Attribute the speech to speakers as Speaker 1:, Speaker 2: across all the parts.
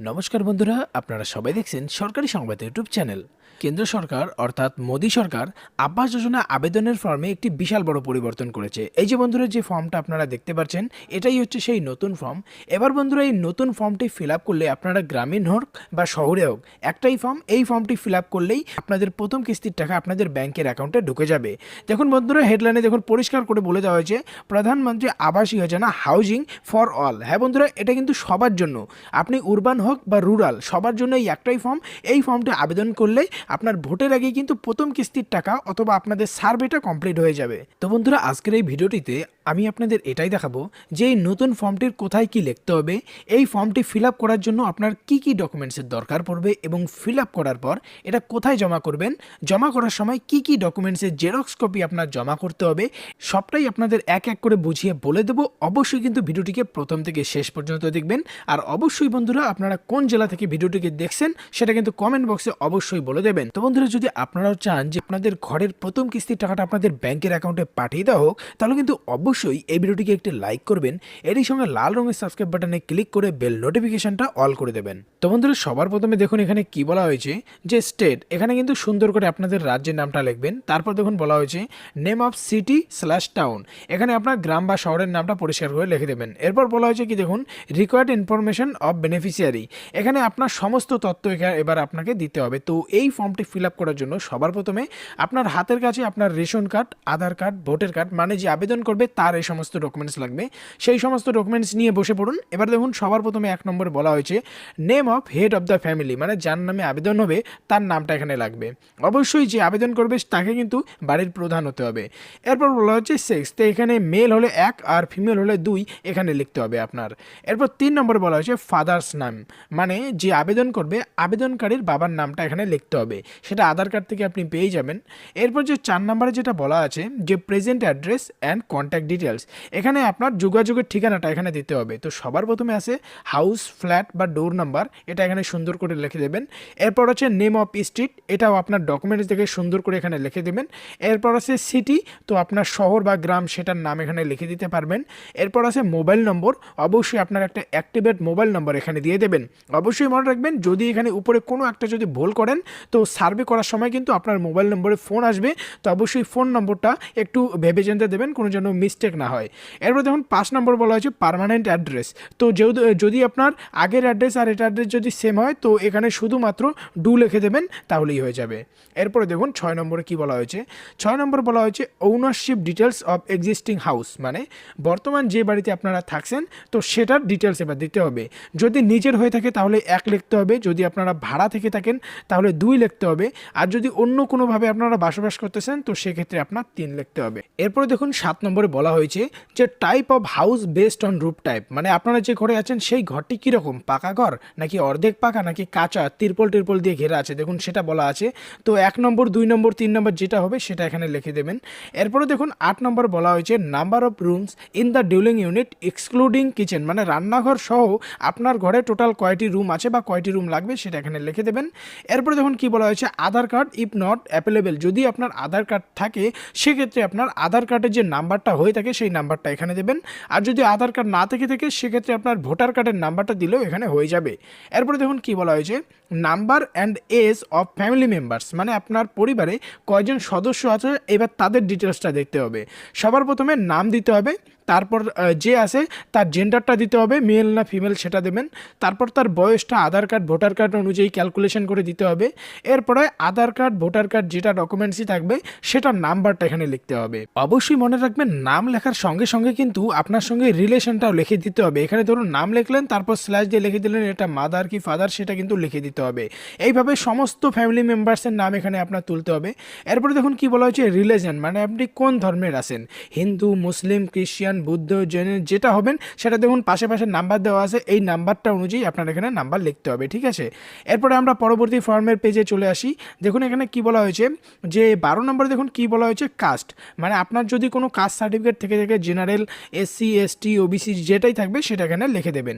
Speaker 1: নমস্কার বন্ধুরা, আপনারা সবাই দেখছেন সরকারি সংবাদ ইউটিউব চ্যানেল। কেন্দ্র সরকার অর্থাৎ মোদী সরকার আবাস যোজনা আবেদনের ফর্মে একটি বিশাল বড় পরিবর্তন করেছে। এই যে বন্ধুরা, যে ফর্মটা আপনারা দেখতে পাচ্ছেন, এটাই হচ্ছে সেই নতুন ফর্ম। এবার বন্ধুরা, এই নতুন ফর্মটি ফিল আপ করলে আপনারা গ্রামীণ হোক বা শহরে হোক, একটাই ফর্ম। এই ফর্মটি ফিল আপ করলেই আপনাদের প্রথম কিস্তির টাকা আপনাদের ব্যাংকের অ্যাকাউন্টে ঢুকে যাবে। দেখুন বন্ধুরা, হেডলাইনে দেখুন পরিষ্কার করে বলে দেওয়া হয়েছে প্রধানমন্ত্রী Awas Yojana housing for all. হ্যাঁ বন্ধুরা, এটা কিন্তু সবার জন্য, আপনি উরবান হোক বা রুরাল, সবার জন্য এই একটাই ফর্ম। এই ফর্মটি আবেদন করলেই আপনার ভোটের আগে কিন্তু প্রথম কিস্তির টাকা অথবা আপনাদের সার্ভেটা কমপ্লিট হয়ে যাবে। তো বন্ধুরা, আজকের এই ভিডিওটিতে আমি আপনাদের এটাই দেখাবো যে এই নতুন ফর্মটির কোথায় কি লিখতে হবে, এই ফর্মটি ফিল আপ করার জন্য আপনার কি কি ডকুমেন্টসের দরকার পড়বে এবং ফিল আপ করার পর এটা কোথায় জমা করবেন, জমা করার সময় কি কি ডকুমেন্টসের জেরক্স কপি আপনার জমা করতে হবে, সবটাই আপনাদের এক এক করে বুঝিয়ে বলে দেবো। অবশ্যই কিন্তু ভিডিওটিকে প্রথম থেকে শেষ পর্যন্ত দেখবেন। আর অবশ্যই বন্ধুরা, আপনারা কোন জেলা থেকে ভিডিওটিকে দেখছেন সেটা কিন্তু কমেন্ট বক্সে অবশ্যই বলে দেবেন। তো বন্ধুরা, যদি আপনারাও চান যে আপনাদের ঘরের প্রথম কিস্তির টাকাটা আপনাদের ব্যাংকের অ্যাকাউন্টে পাঠিয়ে দেওয়া হোক, তাহলে কিন্তু অবশ্যই এই ভিডিওটিকে একটি লাইক করবেন, এরই সঙ্গে লাল রঙের সাবস্ক্রাইব বাটনে ক্লিক করে বেল নোটিফিকেশনটা অল করে দেবেন। তো বন্ধুরা, সবার প্রথমে দেখুন এখানে কি বলা হয়েছে যে স্টেট, এখানে কিন্তু সুন্দর করে আপনাদের রাজ্যের নামটা লিখবেন। তারপর দেখুন বলা হয়েছে name of city slash town, এখানে আপনার গ্রাম বা শহরের নামটা পরিষ্কার করে লিখে দেবেন। এরপর বলা হয়েছে কি দেখুন রিকোয়ার্ড ইনফরমেশন অফ বেনিফিশিয়ারি, এখানে আপনার সমস্ত তথ্য এবার আপনাকে দিতে হবে। তো এই ফর্মটি ফিল আপ করার জন্য সবার প্রথমে আপনার হাতের কাছে আপনার রেশন কার্ড, আধার কার্ড, ভোটার কার্ড, মানে যে আবেদন করবে তার এই সমস্ত ডকুমেন্টস লাগবে। সেই সমস্ত ডকুমেন্টস নিয়ে বসে পড়ুন। এবার দেখুন সবার প্রথমে এক নম্বরে বলা হয়েছে name of head of the family, মানে যার নামে আবেদন হবে তার নামটা এখানে লাগবে। অবশ্যই যে আবেদন করবে তাকে কিন্তু বাড়ির প্রধান হতে হবে। এরপর বলা হচ্ছে সেক্স, তো এখানে মেল হলে 1 আর ফিমেল হলে 2 এখানে লিখতে হবে আপনার। এরপর 3 নম্বরে বলা হয়েছে ফাদার্স নাম, মানে যে আবেদন করবে আবেদনকারীর বাবার নামটা এখানে লিখতে হবে, সেটা আধার কার্ড থেকে আপনি পেয়ে যাবেন। এরপর যে 4 নম্বরে যেটা বলা আছে যে present address and contact details, এখানে আপনার যোগাযোগের ঠিকানাটা এখানে দিতে হবে। তো সবার প্রথমে আছে হাউস, ফ্ল্যাট বা ডোর নাম্বার, এটা এখানে সুন্দর করে লিখে দেবেন। এরপর হচ্ছে নেম অফ স্ট্রিট, এটাও আপনার ডকুমেন্টস দেখে সুন্দর করে এখানে লিখে দেবেন। এরপর আছে সিটি, তো আপনার শহর বা গ্রাম সেটার নাম এখানে লিখে দিতে পারবেন। এরপর আছে মোবাইল নম্বর, অবশ্যই আপনার একটা অ্যাক্টিভেট মোবাইল নম্বর এখানে দিয়ে দেবেন। অবশ্যই মনে রাখবেন, যদি এখানে উপরে কোনো একটা যদি ভুল করেন তো সার্ভে করার সময় কিন্তু আপনার মোবাইল নম্বরে ফোন আসবে। তো অবশ্যই ফোন নম্বরটা একটু ভেবে চিন্তে দেবেন, কোনো যেন মিস্টেক না হয়। এরপর দেখুন 5 নম্বর বলা হয়েছে পার্মানেন্ট অ্যাড্রেস, তো যেহেতু যদি আপনার আগের অ্যাড্রেস আর এটা অ্যাড্রেস যদি সেম হয় তো এখানে শুধুমাত্র ডু লিখে দেবেন, তাহলেই হয়ে যাবে। এরপরে দেখুন 6 নম্বরে কি বলা হয়েছে, 6 নম্বর বলা হয়েছে ownership details of existing house, মানে বর্তমান যে বাড়িতে আপনারা থাকছেন তো সেটার ডিটেলস এবার দিতে হবে। যদি নিজের হয়ে থাকে তাহলে 1 লিখতে হবে, যদি আপনারা ভাড়া থেকে থাকেন তাহলে 2 লিখতে হবে, আর যদি অন্য কোনোভাবে আপনারা বসবাস করতেছেন তো সেক্ষেত্রে আপনার 3 লিখতে হবে। এরপরে দেখুন 7 নম্বরে বলা হয়েছে যে type of house based on roof type, মানে আপনারা যে ঘরে আছেন সেই ঘরটি কীরকম, পাকা ঘর নাকি অর্ধেক পাকা নাকি কাঁচা তিরপল দিয়ে ঘেরা আছে, দেখুন সেটা বলা আছে। তো 1 নম্বর, 2 নম্বর, 3 নম্বর যেটা হবে সেটা এখানে লিখে দেবেন। এরপরে দেখুন 8 নম্বর বলা হয়েছে number of rooms in the dwelling unit excluding kitchen, মানে রান্নাঘর সহ আপনার ঘরে টোটাল কয়টি রুম আছে বা কয়টি রুম লাগবে সেটা এখানে লিখে দেবেন। এরপরে দেখুন কি বলা হয়েছে আধার কার্ড ইফ নট অ্যাভেলেবেল, যদি আপনার আধার কার্ড থাকে সেক্ষেত্রে আপনার আধার কার্ডের যে নাম্বারটা হয়ে থাকে সেই নাম্বারটা এখানে দেবেন, আর যদি আধার কার্ড না থেকে থাকে সেক্ষেত্রে আপনার ভোটার কার্ডের নাম্বারটা দিলেও এখানে হয়ে যাবে। এরপরে দেখুন কি বলা হয়েছে number and age of family members, মানে আপনার পরিবারে কয়জন সদস্য আছে এবার তাদের ডিটেলসটা দেখতে হবে। সবার প্রথমে নাম দিতে হবে, তারপর যে আছে তার জেন্ডারটা দিতে হবে, মেল না ফিমেল সেটা দেবেন। তারপর তার বয়সটা আধার কার্ড ভোটার কার্ড অনুযায়ী ক্যালকুলেশন করে দিতে হবে। এরপরে আধার কার্ড ভোটার কার্ড যেটা ডকুমেন্টসই থাকবে সেটার নাম্বারটা এখানে লিখতে হবে। অবশ্যই মনে রাখবেন নাম লেখার সঙ্গে সঙ্গে কিন্তু আপনার সঙ্গে রিলেশনটাও লিখে দিতে হবে। এখানে ধরুন নাম লিখলেন তারপর স্ল্যাশ দিয়ে লিখে দিলেন এটা মাদার কি ফাদার, সেটা কিন্তু লিখে দিতে হবে। এইভাবে সমস্ত ফ্যামিলি মেম্বার্সের নাম এখানে আপনার তুলতে হবে। এরপরে দেখুন কি বলা হয়েছে রিলিজন, মানে আপনি কোন ধর্মের আছেন, হিন্দু, মুসলিম, খ্রিস্টান, বুদ্ধ, জৈন, যেটা হবেন সেটা দেখুন পাশে নাম্বার দেওয়া আছে, এই নাম্বারটা অনুযায়ী আপনার এখানে নাম্বার লিখতে হবে, ঠিক আছে। এরপরে আমরা পরবর্তী ফর্মের পেজে চলে আসি। দেখুন এখানে কি বলা হয়েছে যে 12 নম্বরে দেখুন কি বলা হয়েছে কাস্ট, মানে আপনার যদি কোনো কাস্ট সার্টিফিকেট থেকে থাকে জেনারেল, এসসি, এসটি, ওবিসি যেটাই থাকবে সেটা এখানে লিখে দেবেন।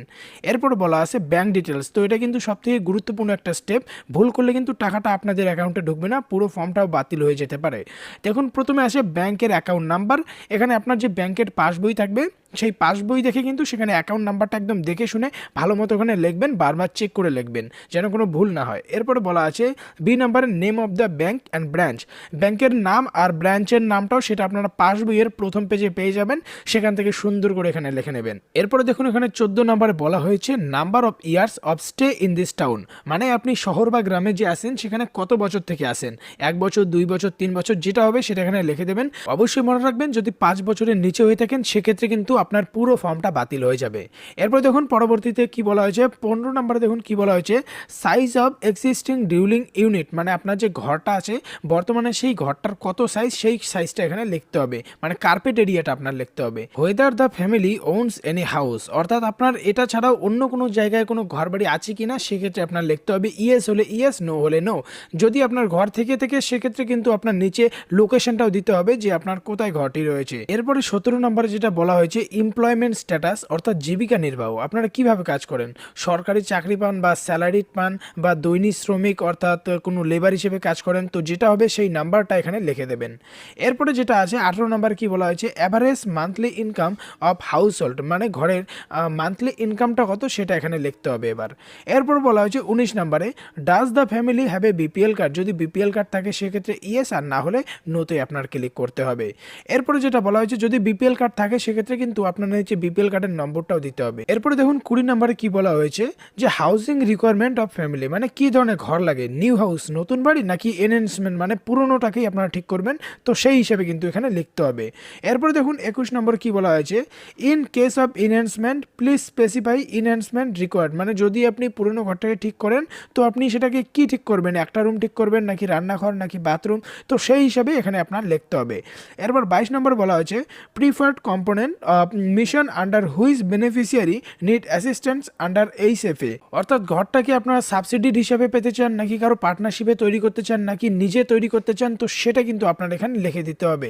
Speaker 1: এরপর বলা আছে ব্যাঙ্ক ডিটেলস, তো এটা কিন্তু সবথেকে গুরুত্বপূর্ণ একটা স্টেপ, ভুল করলে কিন্তু টাকাটা আপনাদের অ্যাকাউন্টে ঢুকবে না, পুরো ফর্মটাও বাতিল হয়ে যেতে পারে। দেখুন প্রথমে আসে ব্যাংকের অ্যাকাউন্ট নাম্বার, এখানে আপনার যে ব্যাংকের পাসবই থাকবে সেই পাস বই দেখে কিন্তু সেখানে অ্যাকাউন্ট নাম্বারটা একদম দেখে শুনে ভালো মতো ওখানে লিখবেন, বারবার চেক করে লিখবেন যেন কোনো ভুল না হয়। এরপরে বলা আছে বি নাম্বারে name of the bank and branch, ব্যাংকের নাম আর ব্রাঞ্চের নামটাও সেটা আপনারা পাস বইয়ের প্রথম পেজে পেয়ে যাবেন, সেখান থেকে সুন্দর করে এখানে লিখে নেবেন। এরপরে দেখুন এখানে 14 নম্বরে বলা হয়েছে number of years of stay in this town, মানে আপনি শহর বা গ্রামে যে আসেন সেখানে কত বছর থেকে আসেন, 1 বছর 2 বছর 3 বছর যেটা হবে সেটা এখানে লিখে দেবেন। অবশ্যই মনে রাখবেন যদি 5 বছরের নিচে হয়ে থাকেন সেক্ষেত্রে কিন্তু আপনার পুরো ফর্মটা বাতিল হয়ে যাবে। এরপর দেখুন পরবর্তীতে কি বলা হয়েছে 15 নম্বরে দেখুন কি বলা হয়েছে সাইজ অফ এক্সিস্টিং ডিউলিং ইউনিট, মানে আপনার যে ঘরটা আছে বর্তমানে সেই ঘরটার কত সাইজ সেই সাইজটা এখানে লিখতে হবে, মানে কার্পেট এরিয়াটা আপনার লিখতে হবে। Whether the family ওনস any house, অর্থাৎ আপনার এটা ছাড়াও অন্য কোনো জায়গায় কোনো ঘর বাড়ি আছে কিনা সেক্ষেত্রে আপনার লিখতে হবে ইয়েস হলে ইয়েস, নো হলে নো। যদি আপনার ঘর থেকে সেক্ষেত্রে কিন্তু আপনার নিচে লোকেশনটাও দিতে হবে যে আপনার কোথায় ঘরটি রয়েছে। এরপরে 17 নম্বরে যেটা বলা হয়েছে এমপ্লয়মেন্ট স্ট্যাটাস, অর্থাৎ জীবিকা নির্বাহ, আপনারা কিভাবে কাজ করেন, সরকারি চাকরি পান বা স্যালারিড পান বা দৈনিক শ্রমিক অর্থাৎ কোনো লেবার হিসেবে কাজ করেন, তো যেটা হবে সেই নাম্বারটা এখানে লিখে দেবেন। এরপরে যেটা আছে 18 নম্বর কি বলা হয়েছে average monthly income of house hold, মানে ঘরের মান্থলি ইনকামটা কত সেটা এখানে লিখতে হবে এবার। এরপর বলা হয়েছে 19 নম্বরে does the family have a BPL card, যদি বিপিএল কার্ড থাকে সেক্ষেত্রে ইয়েস, আর না হলে নোতে আপনার ক্লিক করতে হবে। এরপরে যেটা বলা হয়েছে যদি বিপিএল কার্ড থাকে সেক্ষেত্রে কিন্তু আপনার নিচে বিপিএল কার্ডের নম্বরটাও দিতে হবে। এরপরে দেখুন 20 নম্বরে কি বলা হয়েছে যে হাউজিং রিকোয়ারমেন্ট অফ ফ্যামিলি, মানে কি ধরনের ঘর লাগে, নিউ হাউস নতুন বাড়ি নাকি এনহ্যান্সমেন্ট, মানে পুরোনোটাকেই আপনারা ঠিক করবেন, তো সেই হিসেবে কিন্তু এখানে লিখতে হবে। এরপরে দেখুন 21 নম্বর কি বলা হয়েছে in case of enhancement please specify enhancement required, মানে যদি আপনি পুরনো ঘরটাকে ঠিক করেন তো আপনি সেটাকে কি ঠিক করবেন, একটা রুম ঠিক করবেন নাকি রান্নাঘর নাকি বাথরুম, তো সেই হিসাবে এখানে আপনার লিখতে হবে। এরপর 22 নম্বর বলা হয়েছে preferred component of mission under which beneficiary need assistance under HFA, অর্থাৎ ঘরটাকে আপনারা সাবসিডিড হিসাবে পেতে চান নাকি কারো পার্টনারশিপে তৈরি করতে চান নাকি নিজে তৈরি করতে চান, তো সেটা কিন্তু আপনার এখানে লিখে দিতে হবে।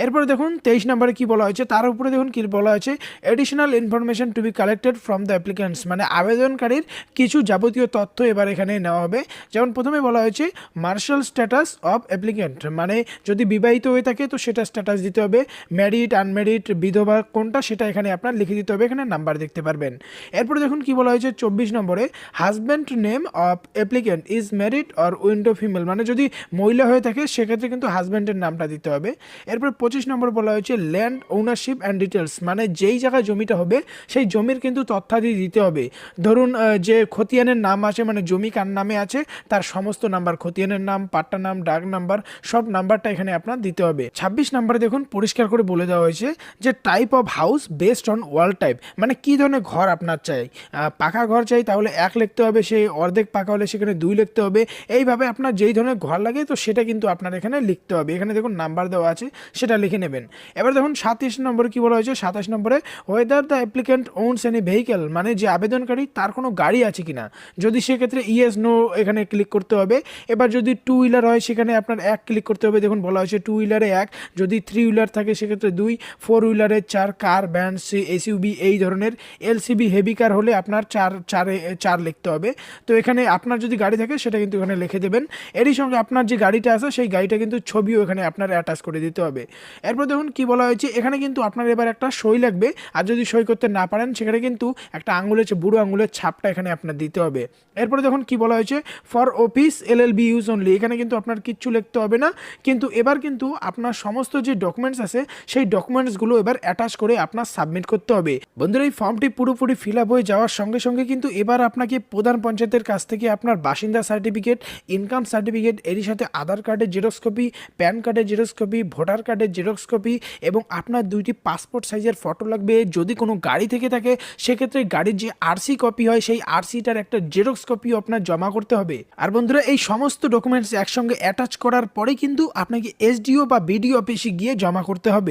Speaker 1: এরপরে দেখুন 23 নম্বরে কি বলা হয়েছে তার উপরে দেখুন কি বলা হয়েছে additional information to B collected from the applicants, মানে আবেদনকারীর কিছু যাবতীয় তথ্য এবার এখানে নেওয়া হবে। যেমন প্রথমে বলা হয়েছে মার্শাল স্ট্যাটাস অফ অ্যাপ্লিক্যান্ট, মানে যদি বিবাহিত হয়ে থাকে তো সেটা স্ট্যাটাস দিতে হবে, ম্যারিড আনম্যারিড বিধবা কোনটা সেটা এখানে আপনার লিখে দিতে হবে, এখানে নাম্বার দেখতে পারবেন। এরপরে দেখুন কি বলা হয়েছে 24 নম্বরে husband name of applicant is married or window female, মানে যদি মহিলা হয়ে থাকে সেক্ষেত্রে কিন্তু হাজব্যান্ডের নামটা দিতে হবে। এরপর 25 নম্বর বলা হয়েছে ল্যান্ড ওনারশিপ অ্যান্ড ডিটেলস, মানে যেই জায়গায় জমিটা হবে সেই জমির কিন্তু তথ্যাদি দিতে হবে। ধরুন যে খতিয়ানের নাম আছে, মানে জমি কার নামে আছে তার সমস্ত নাম্বার, খতিয়ানের নাম, পাট্টা নাম, ডাক নাম্বার, সব নাম্বারটা এখানে আপনার দিতে হবে। 26 নম্বরে দেখুন পরিষ্কার করে বলে দেওয়া হয়েছে যে type of house based on wall type, মানে কি ধরনের ঘর আপনার চাই, পাকা ঘর চাই তাহলে 1 লিখতে হবে, সেই অর্ধেক পাকা হলে সেখানে 2 লিখতে হবে, এইভাবে আপনার যেই ধরনের ঘর লাগে তো সেটা কিন্তু আপনার এখানে লিখতে হবে। এখানে দেখুন নাম্বার দেওয়া আছে সেটা লিখে নেবেন। এবার দেখুন 27 নম্বরে কি বলা হয়েছে 27 নম্বরে whether the applicant ওনস any vehicle, মানে যে আবেদনকারী তার কোনো গাড়ি আছে কিনা, যদি সেক্ষেত্রে ইয়েস নো এখানে ক্লিক করতে হবে। এবার যদি 2 হুইলার হয় সেখানে আপনার 1 ক্লিক করতে হবে, দেখুন বলা হয়েছে 2 হুইলারে 1, যদি 3 হুইলার থাকে সেক্ষেত্রে 2, 4 হুইলারে 4, কার ভ্যান এসইউবি এই ধরনের, এলসিবি হেভি কার হলে আপনার 4 লিখতে হবে। তো এখানে আপনার যদি গাড়ি থাকে সেটা কিন্তু এখানে লিখে দেবেন। এরই সঙ্গে আপনার যে গাড়িটা আছে সেই গাড়িটা কিন্তু ছবিও এখানে আপনার অ্যাটাচ করে দিতে হবে। এরপর দেখুন কি বলা হয়েছে এখানে কিন্তু আপনার এবার একটা সই লাগবে, আর যদি সই করতে না পারেন সেখানে কিন্তু একটা আঙুলের বুড়ো আঙুলের ছাপটা এখানে আপনার দিতে হবে। এরপরে দেখুন কি বলা হয়েছে for office LLB use only, এখানে কিন্তু আপনার কিচ্ছু লিখতে হবে না, কিন্তু এবার কিন্তু আপনার সমস্ত যে ডকুমেন্টস আছে সেই ডকুমেন্টসগুলো এবার অ্যাটাচ করে আপনার সাবমিট করতে হবে। বন্ধুরা এই ফর্মটি পুরোপুরি ফিল আপ হয়ে যাওয়ার সঙ্গে সঙ্গে কিন্তু এবার আপনাকে প্রধান পঞ্চায়েতের কাছ থেকে আপনার বাসিন্দা সার্টিফিকেট, ইনকাম সার্টিফিকেট, এরই সাথে আধার কার্ডের জেরক্স কপি, প্যান কার্ডের জেরক্স কপি, ভোটার কার্ডের জেরক্স কপি এবং আপনার 2টি পাসপোর্ট সাইজের ফটো লাগবে। যদি কোনো গাড়ি থেকে থাকে সেক্ষেত্রে গাড়ির যে আরসি কপি হয় সেই আরসিটার একটা জেরক্স কপিও আপনার জমা করতে হবে। আর বন্ধুরা এই সমস্ত ডকুমেন্টস একসঙ্গে অ্যাটাচ করার পরে কিন্তু আপনাকে এসডিও বা বিডিও অফিসে গিয়ে জমা করতে হবে।